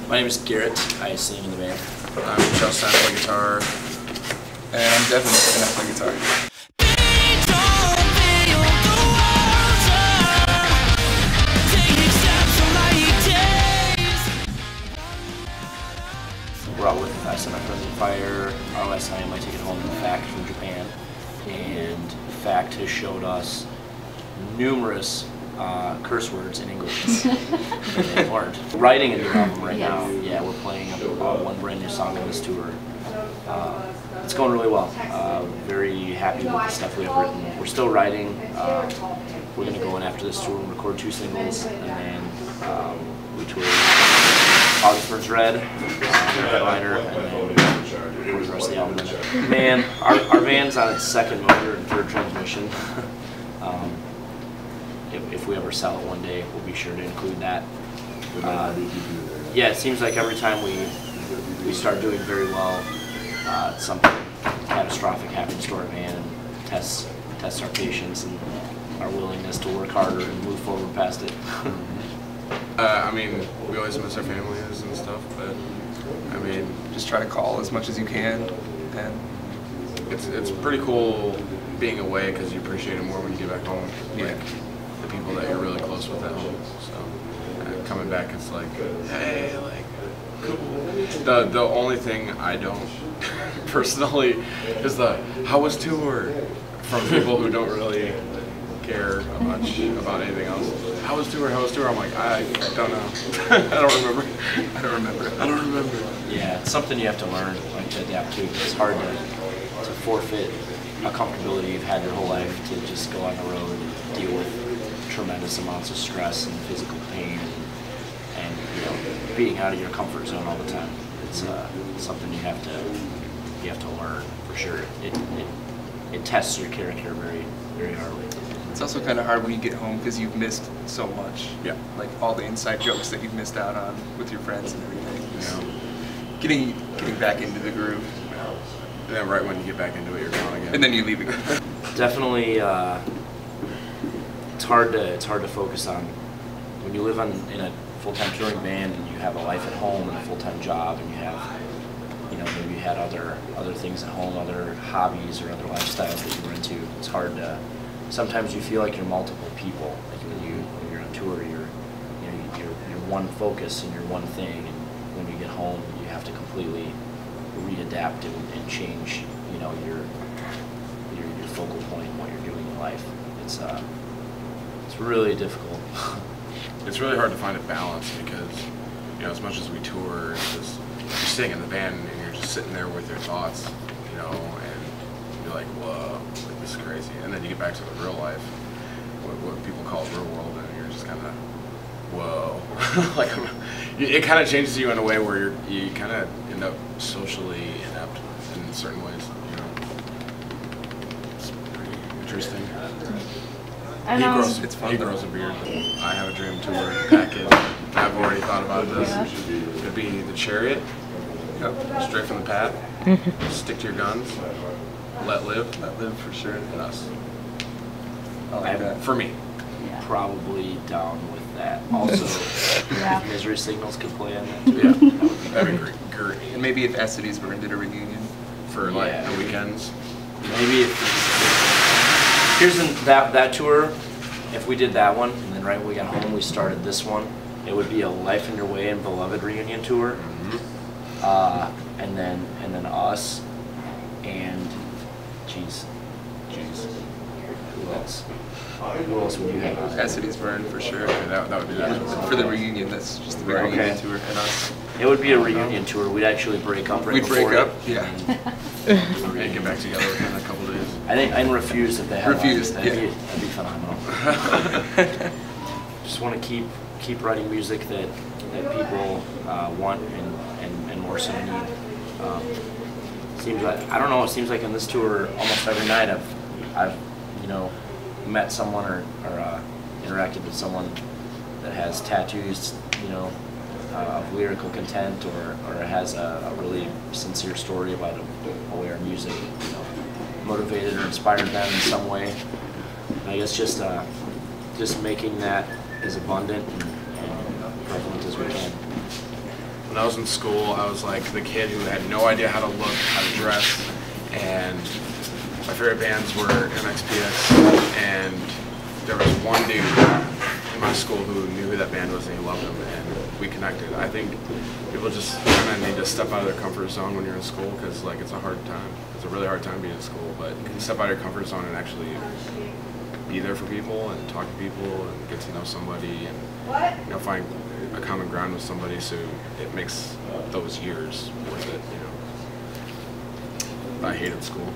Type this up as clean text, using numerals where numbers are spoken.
My name is Garrett. I sing in the band. I'm Justin. I play guitar. And I'm Devin, and I play guitar. We're out with Semi Friends of Fire. Our last time I take it home Fact from Japan. And Fact has showed us numerous curse words in English that they learned. Writing a new album right now. Yeah, we're playing one brand new song on this tour. It's going really well. Very happy with the stuff we have written. We're still writing. We're going to go in after this tour and record 2 singles, and then we tour August Burns Red, headliner, and then record the rest of the album. Man, our van's on its 2nd motor and 3rd transmission. If we ever sell it one day, we'll be sure to include that. Yeah, it seems like every time we start doing very well, something catastrophic happens to our van and tests our patience and our willingness to work harder and move forward past it. I mean, we always miss our families and stuff, but I mean, Just try to call as much as you can, and it's pretty cool being away because you appreciate it more when you get back home. Yeah. Like the people that you're really close with at home. So coming back, it's like, hey, like, cool. The only thing I don't personally is how was tour from people who don't really care much about anything else. How was tour? How was tour? I'm like, I don't know. I don't remember. Yeah, it's something you have to learn, like, to adapt to. It's hard to forfeit a comfortability you've had your whole life to just go on the road and deal with tremendous amounts of stress and physical pain and you know, being out of your comfort zone all the time. It's something you have to learn for sure. It tests your character very, very hardly. it's also kind of hard when you get home because you've missed so much. Yeah. Like all the inside jokes that you've missed out on with your friends and everything. Yeah. Getting back into the groove. And then right when you get back into it, you're gone again. And then you leave again. Definitely, it's hard to focus on when you live in a full-time touring band and you have a life at home and a full-time job and you have, you know, maybe you had other things at home, other hobbies or other lifestyles that you were into. It's hard to. Sometimes you feel like you're multiple people. Like when you're on tour, you're one focus and you're one thing, and when you get home, you have to completely readapt and change, you know, your focal point and what you're doing in life. It's really difficult. It's really hard to find a balance because, you know, as much as we tour, it's just, you're sitting in the van and you're just sitting there with your thoughts, you know, and you're like, whoa, like, this is crazy. And then you get back to the real life, what people call real world, and you're just kind of, whoa. Like, it kind of changes you in a way where you kind of end up socially inept in certain ways, you know. It's pretty interesting. And It's fun. He grows a beard. I have a dream tour package. I've already thought about this. It'd be the Chariot. Yep. Straight from the pad. Stick to your guns. Let live. Let live for sure. And us. I like that. For me. Probably down with that. Also, Yeah. if Misery Signals could play on that too. Yeah. That'd be great. And maybe if Cities Burned did a reunion. For like the weekends. Maybe here's that tour. If we did that one, and then right when we got home, we started this one. It would be a Life in Your Way and Beloved reunion tour. And then us, and geez, who else? Who else would you have? Cities Burned for sure. Yeah, that would be that. For the reunion, that's just the reunion tour and us. It would be a reunion tour. We'd actually break up right We'd before break up, it. yeah. And get back together within a couple days. I think I'd refuse if they had Refused, that'd yeah. be phenomenal. Just want to keep writing music that people want and more so need. Seems like, I don't know, it seems like in this tour almost every night I've you know, met someone or interacted with someone that has tattoos, you know, of lyrical content or has a really sincere story about a way our music, you know, motivated or inspired them in some way. And I guess just making that as abundant and prevalent as we can. When I was in school, I was like the kid who had no idea how to look, how to dress, and my favorite bands were MXPX, and there was one dude in my school who knew who that band was and he loved them, and we connected. I think people just kind of need to step out of their comfort zone when you're in school, because like it's a hard time. It's a really hard time being in school, but you can step out of your comfort zone and actually be there for people and talk to people and get to know somebody and, you know, find a common ground with somebody, so it makes those years worth it, you know. I hated school.